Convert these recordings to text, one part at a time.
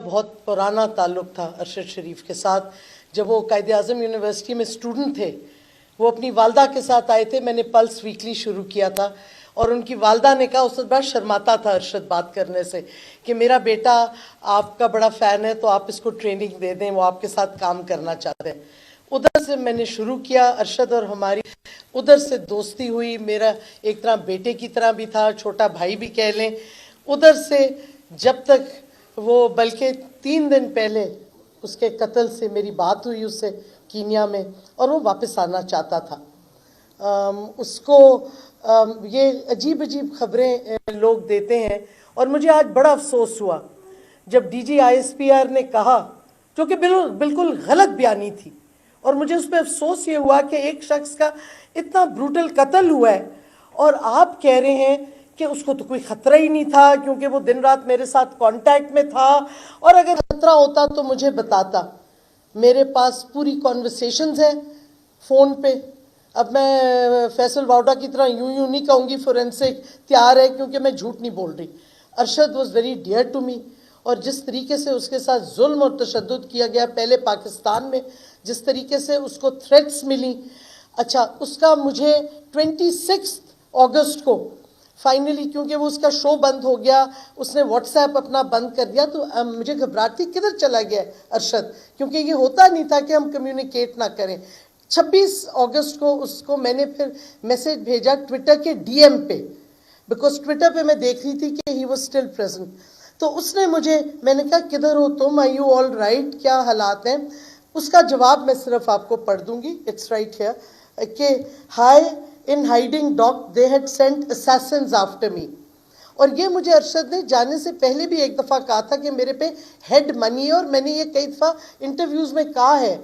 بہت پرانا تعلق تھا ارشد شریف کے ساتھ. جب وہ قائد اعظم یونیورسٹی میں اسٹوڈنٹ تھے وہ اپنی والدہ کے ساتھ آئے تھے. میں نے پلس ویکلی شروع کیا تھا اور ان کی والدہ نے کہا، اس وقت بڑا شرماتا تھا ارشد بات کرنے سے، کہ میرا بیٹا آپ کا بڑا فین ہے تو آپ اس کو ٹریننگ دے دیں، وہ آپ کے ساتھ کام کرنا چاہتے ہیں. ادھر سے میں نے شروع کیا. ارشد اور ہماری ادھر سے دوستی ہوئی. میرا ایک طرح بیٹے کی طرح بھی تھا، چھوٹا بھائی بھی کہہ لیں. ادھر سے جب تک وہ، بلکہ 3 دن پہلے اس کے قتل سے میری بات ہوئی اس سے کینیا میں، اور وہ واپس آنا چاہتا تھا. اس کو یہ عجیب خبریں لوگ دیتے ہیں، اور مجھے آج بڑا افسوس ہوا جب D G I S P R نے کہا، جو کہ بالکل غلط بیانی تھی، اور مجھے اس پہ افسوس یہ ہوا کہ ایک شخص کا اتنا بروٹل قتل ہوا ہے اور آپ کہہ رہے ہیں کہ اس کو تو کوئی خطرہ ہی نہیں تھا کیونکہ وہ دن رات میرے ساتھ کانٹیکٹ میں تھا، اور اگر خطرہ ہوتا تو مجھے بتاتا. میرے پاس پوری کانورسیشنز ہیں فون پہ. اب میں فیصل واؤڈا کی طرح یوں نہیں کہوں گی فورینسک تیار ہے، کیونکہ میں جھوٹ نہیں بول رہی. Arshad was very dear to me, اور جس طریقے سے اس کے ساتھ ظلم اور تشدد کیا گیا پہلے پاکستان میں، جس طریقے سے اس کو تھریٹس ملی. اچھا، اس کا مجھے 26 اگست کو فائنلی، کیونکہ وہ اس کا شو بند ہو گیا، اس نے واٹس ایپ اپنا بند کر دیا، تو مجھے گھبراہٹ تھی کدھر چلا گیا ارشد، کیونکہ یہ ہوتا نہیں تھا کہ ہم کمیونیکیٹ نہ کریں. 26 اگست کو اس کو میں نے پھر میسیج بھیجا ٹویٹر کے ڈی ایم پہ، بیکاز ٹویٹر پہ میں دیکھ رہی تھی کہ ہی واز اسٹل پریزنٹ. تو اس نے مجھے، میں نے کہا کدھر ہو تم، آر یو آل رائٹ، کیا حالات ہیں؟ اس کا جواب میں صرف آپ کو پڑھ دوں گی، اٹس رائٹ ہیئر، کہ high in hiding dog they had sent assassins after me. اور یہ مجھے ارشد نے جانے سے پہلے بھی ایک دفعہ کہا تھا کہ میرے پہ ہیڈ منی ہے، اور میں نے یہ کئی دفعہ انٹرویوز میں کہا ہے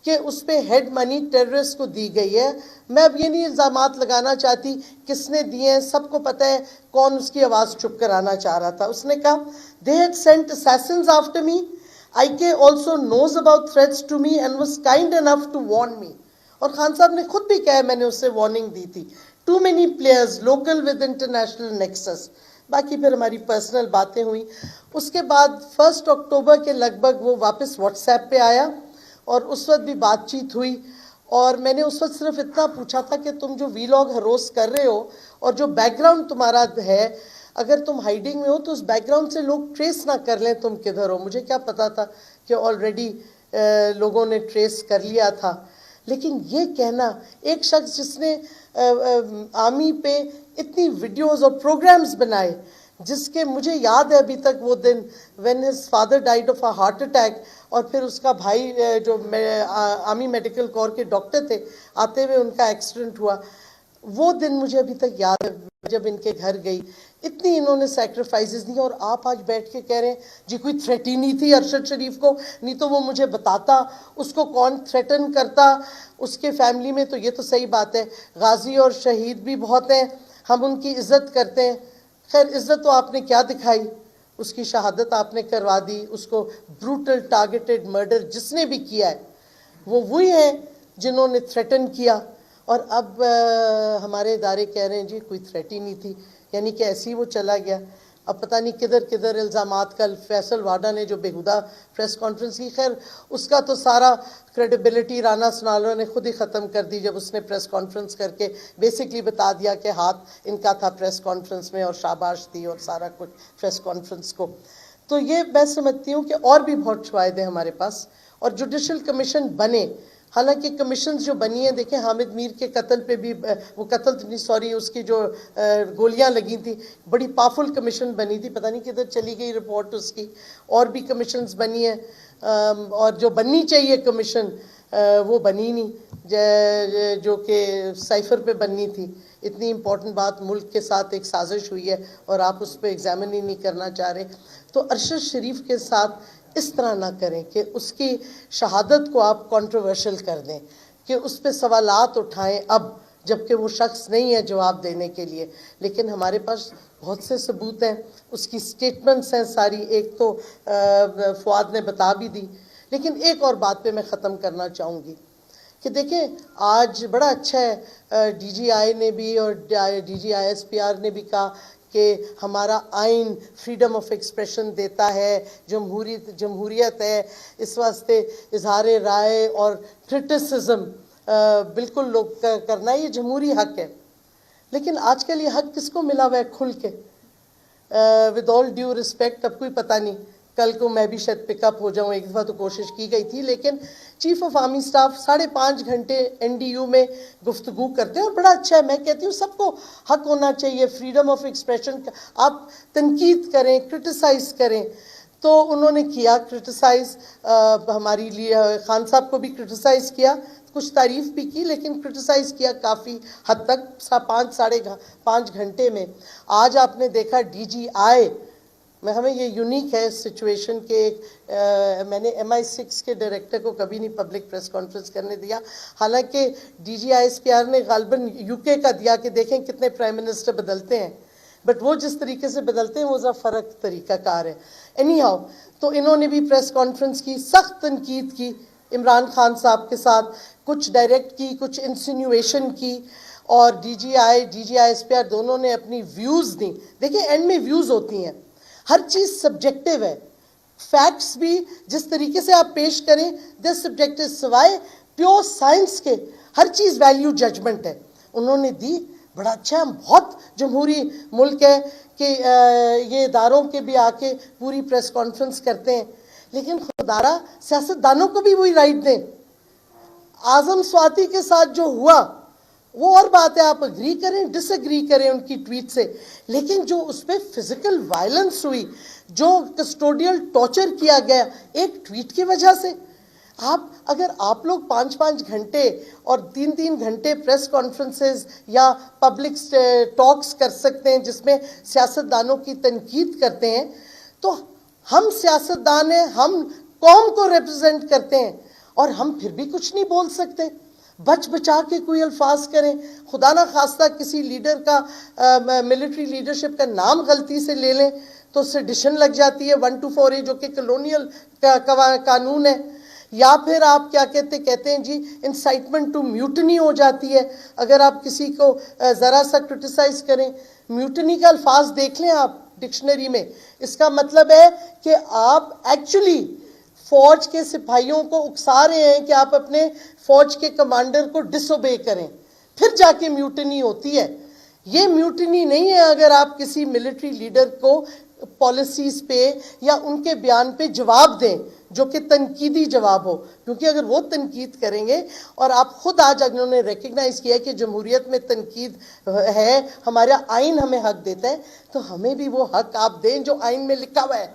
کہ اس پہ ہیڈ منی ٹیررسٹ کو دی گئی ہے. میں اب یہ نہیں الزامات لگانا چاہتی کس نے دیے ہیں، سب کو پتہ ہے کون اس کی آواز چپ کرانا چاہ رہا تھا. اس نے کہا they had sent assassins after me. IK also knows about threats to me and was kind enough to warn me. اور خان صاحب نے خود بھی کہا میں نے اسے وارننگ دی تھی. Too many players local with international nexus. باقی پھر ہماری پرسنل باتیں ہوئیں. اس کے بعد 1 اکتوبر کے لگ بھگ وہ واپس واٹس ایپ پہ آیا، اور اس وقت بھی بات چیت ہوئی. اور میں نے اس وقت صرف اتنا پوچھا تھا کہ تم جو ویلاگ ہروس کر رہے ہو اور جو بیک گراؤنڈ تمہارا ہے، اگر تم ہائیڈنگ میں ہو تو اس بیک گراؤنڈ سے لوگ ٹریس نہ کر لیں تم کدھر ہو. مجھے کیا پتا تھا کہ آلریڈی لوگوں نے ٹریس کر لیا تھا. لیکن یہ کہنا، ایک شخص جس نے آرمی پہ اتنی ویڈیوز اور پروگرامز بنائے، جس کے مجھے یاد ہے ابھی تک وہ دن when his father died of a heart attack، اور پھر اس کا بھائی جو آرمی میڈیکل کور کے ڈاکٹر تھے، آتے ہوئے ان کا ایکسیڈنٹ ہوا. وہ دن مجھے ابھی تک یاد ہے جب ان کے گھر گئی. اتنی انہوں نے سیکریفائسز دی، اور آپ آج بیٹھ کے کہہ رہے ہیں جی کوئی تھریٹ ہی نہیں تھی ارشد شریف کو، نہیں تو وہ مجھے بتاتا. اس کو کون تھریٹن کرتا؟ اس کے فیملی میں. تو یہ تو صحیح بات ہے، غازی اور شہید بھی بہت ہیں، ہم ان کی عزت کرتے ہیں. خیر عزت تو آپ نے کیا دکھائی، اس کی شہادت آپ نے کروا دی. اس کو بروٹل ٹارگیٹڈ مرڈر جس نے بھی کیا ہے وہ وہی ہیں جنہوں نے تھریٹن کیا. اور اب ہمارے ادارے کہہ رہے ہیں جی کوئی تھریٹ ہی نہیں تھی، یعنی کہ ایسے ہی وہ چلا گیا. اب پتہ نہیں کدھر کدھر الزامات. کل فیصل واڈا نے جو بیہودہ پریس کانفرنس کی، خیر اس کا تو سارا کریڈیبلٹی رانا سنالو نے خود ہی ختم کر دی جب اس نے پریس کانفرنس کر کے بیسکلی بتا دیا کہ ہاتھ ان کا تھا پریس کانفرنس میں، اور شاباش دی اور سارا کچھ پریس کانفرنس کو. تو یہ میں سمجھتی ہوں کہ اور بھی بہت شواہد ہیں ہمارے پاس، اور جوڈیشل کمیشن بنے. حالانکہ کمیشنز جو بنی ہیں، دیکھیں حامد میر کے قتل پہ بھی، وہ قتل نہیں سوری، اس کی جو گولیاں لگی تھیں، بڑی پاورفل کمیشن بنی تھی، پتہ نہیں کدھر چلی گئی رپورٹ اس کی. اور بھی کمیشنز بنی ہیں، اور جو بننی چاہیے کمیشن وہ بنی نہیں، جو کہ سائفر پہ بننی تھی. اتنی امپورٹنٹ بات، ملک کے ساتھ ایک سازش ہوئی ہے اور آپ اس پہ ایگزامن ہی نہیں کرنا چاہ رہے. تو ارشد شریف کے ساتھ اس طرح نہ کریں کہ اس کی شہادت کو آپ کنٹروورشل کر دیں، کہ اس پہ سوالات اٹھائیں اب جبکہ وہ شخص نہیں ہے جواب دینے کے لیے. لیکن ہمارے پاس بہت سے ثبوت ہیں، اس کی سٹیٹمنٹس ہیں ساری. ایک تو فؤاد نے بتا بھی دی. لیکن ایک اور بات پہ میں ختم کرنا چاہوں گی کہ دیکھیں آج بڑا اچھا ہے، ڈی جی آئی نے بھی اور D G I S P R نے بھی کہا کہ ہمارا آئین فریڈم آف ایکسپریشن دیتا ہے، جمہوریت ہے، اس واسطے اظہار رائے اور کرٹیسزم بالکل لوگ کرنا یہ جمہوری حق ہے. لیکن آج کل یہ حق کس کو ملا ہوا ہے کھل کے؟ ود آل ڈیو رسپیکٹ، اب کوئی پتہ نہیں، کل کو میں بھی شاید پک اپ ہو جاؤں، ایک دفعہ تو کوشش کی گئی تھی، لیکن چیف آف آرمی سٹاف 5.5 گھنٹے NDU میں گفتگو کرتے ہیں اور بڑا اچھا ہے. میں کہتی ہوں سب کو حق ہونا چاہیے فریڈم آف ایکسپریشن کا، آپ تنقید کریں، کرٹیسائز کریں. تو انہوں نے کیا کرٹیسائز، ہماری لیے خان صاحب کو بھی کرٹیسائز کیا، کچھ تعریف بھی کی، لیکن کرٹیسائز کیا کافی حد تک 5.5 گھنٹے میں. آج آپ نے دیکھا DGI میں، ہمیں یہ یونیک ہے سچویشن کہ میں نے MI6 کے ڈائریکٹر کو کبھی نہیں پبلک پریس کانفرنس کرنے دیا، حالانکہ DGI نے غالباً UK کا دیا کہ دیکھیں کتنے پرائم منسٹر بدلتے ہیں، بٹ وہ جس طریقے سے بدلتے ہیں وہ ذرا فرق طریقہ کار ہے. اینی ہاؤ، تو انہوں نے بھی پریس کانفرنس کی، سخت تنقید کی عمران خان صاحب کے ساتھ، کچھ ڈائریکٹ کی، کچھ انسینویشن کی، اور DGI SPR دونوں نے اپنی ویوز دیں. دیکھیں اینڈ میں ویوز ہوتی ہیں، ہر چیز سبجیکٹیو ہے، فیکٹس بھی جس طریقے سے آپ پیش کریں دے سبجیکٹیو، سوائے پیور سائنس کے ہر چیز ویلیو ججمنٹ ہے. انہوں نے دی، بڑا اچھا، بہت جمہوری ملک ہے کہ یہ اداروں کے بھی آ کے پوری پریس کانفرنس کرتے ہیں، لیکن خدارا سیاستدانوں کو بھی وہی رائٹ دیں. اعظم سواتی کے ساتھ جو ہوا وہ اور بات ہے، آپ اگری کریں ڈس اگری کریں ان کی ٹویٹ سے، لیکن جو اس پہ فزیکل وائلنس ہوئی، جو کسٹوڈیل ٹارچر کیا گیا ایک ٹویٹ کی وجہ سے، اگر آپ لوگ 5 گھنٹے اور 3 گھنٹے پریس کانفرنسز یا پبلک ٹاکس کر سکتے ہیں جس میں سیاستدانوں کی تنقید کرتے ہیں، تو ہم سیاستدان ہیں، ہم قوم کو ریپرزینٹ کرتے ہیں، اور ہم پھر بھی کچھ نہیں بول سکتے. بچ بچا کے کوئی الفاظ کریں، خدا نہ خواستہ کسی لیڈر کا، ملٹری لیڈرشپ کا نام غلطی سے لے لیں تو سیڈیشن لگ جاتی ہے 1248 جو کہ کلونیل قانون ہے. یا پھر آپ کیا کہتے ہیں جی انسائٹمنٹ ٹو میوٹنی ہو جاتی ہے اگر آپ کسی کو ذرا سا کرٹیسائز کریں. میوٹنی کا الفاظ دیکھ لیں آپ ڈکشنری میں، اس کا مطلب ہے کہ آپ ایکچولی فوج کے سپاہیوں کو اکسا رہے ہیں کہ آپ اپنے فوج کے کمانڈر کو ڈس اوبے کریں، پھر جا کے میوٹنی ہوتی ہے. یہ میوٹنی نہیں ہے اگر آپ کسی ملٹری لیڈر کو پالیسیز پہ یا ان کے بیان پہ جواب دیں جو کہ تنقیدی جواب ہو، کیونکہ اگر وہ تنقید کریں گے، اور آپ خود آج انہوں نے ریکگنائز کیا کہ جمہوریت میں تنقید ہے، ہمارا آئین ہمیں حق دیتا ہے، تو ہمیں بھی وہ حق آپ دیں جو آئین میں لکھا ہوا ہے.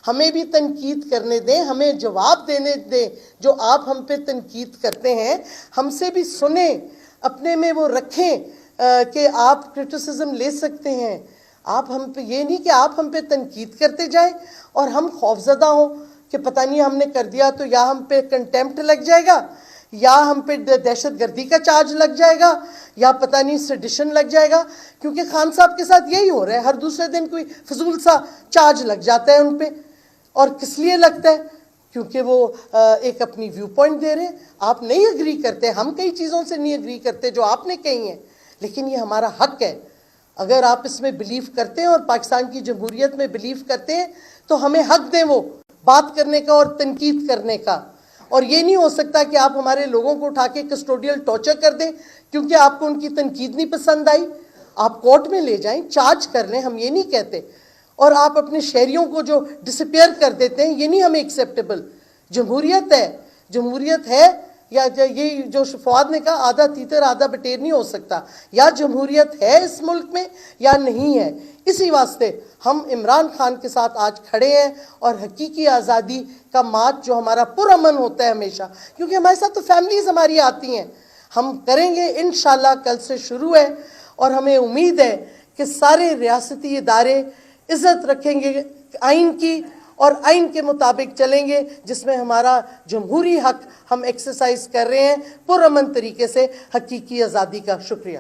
ہمیں بھی تنقید کرنے دیں، ہمیں جواب دینے دیں جو آپ ہم پہ تنقید کرتے ہیں، ہم سے بھی سنیں، اپنے میں وہ رکھیں کہ آپ کرٹیسزم لے سکتے ہیں. آپ ہم پہ یہ نہیں کہ آپ ہم پہ تنقید کرتے جائیں اور ہم خوفزدہ ہوں کہ پتہ نہیں ہم نے کر دیا تو یا ہم پہ کنٹیمپٹ لگ جائے گا، یا ہم پہ دہشت گردی کا چارج لگ جائے گا، یا پتہ نہیں سیڈیشن لگ جائے گا. کیونکہ خان صاحب کے ساتھ یہی ہو رہا ہے، ہر دوسرے دن کوئی فضول سا چارج لگ جاتا ہے ان پہ. اور کس لیے لگتا ہے؟ کیونکہ وہ ایک اپنی ویو پوائنٹ دے رہے ہیں. آپ نہیں اگری کرتے، ہم کئی چیزوں سے نہیں اگری کرتے جو آپ نے کہی ہیں، لیکن یہ ہمارا حق ہے. اگر آپ اس میں بلیو کرتے ہیں اور پاکستان کی جمہوریت میں بلیو کرتے ہیں تو ہمیں حق دیں وہ بات کرنے کا اور تنقید کرنے کا. اور یہ نہیں ہو سکتا کہ آپ ہمارے لوگوں کو اٹھا کے کسٹوڈیل ٹارچر کر دیں کیونکہ آپ کو ان کی تنقید نہیں پسند آئی. آپ کورٹ میں لے جائیں، چارج کر لیں، ہم یہ نہیں کہتے. اور آپ اپنے شہریوں کو جو ڈسپیئر کر دیتے ہیں، یہ نہیں ہمیں ایکسیپٹیبل. جمہوریت ہے یا یہ جو فواد نے کہا آدھا تیتر آدھا بٹیر نہیں ہو سکتا، یا جمہوریت ہے اس ملک میں یا نہیں ہے. اسی واسطے ہم عمران خان کے ساتھ آج کھڑے ہیں اور حقیقی آزادی کا مارچ جو ہمارا پرامن ہوتا ہے ہمیشہ، کیونکہ ہمارے ساتھ تو فیملیز ہماری آتی ہیں، ہم کریں گے انشاءاللہ. کل سے شروع ہے اور ہمیں امید ہے کہ سارے ریاستی ادارے عزت رکھیں گے آئین کی اور آئین کے مطابق چلیں گے، جس میں ہمارا جمہوری حق ہم ایکسرسائز کر رہے ہیں پرامن طریقے سے، حقیقی آزادی کا. شکریہ.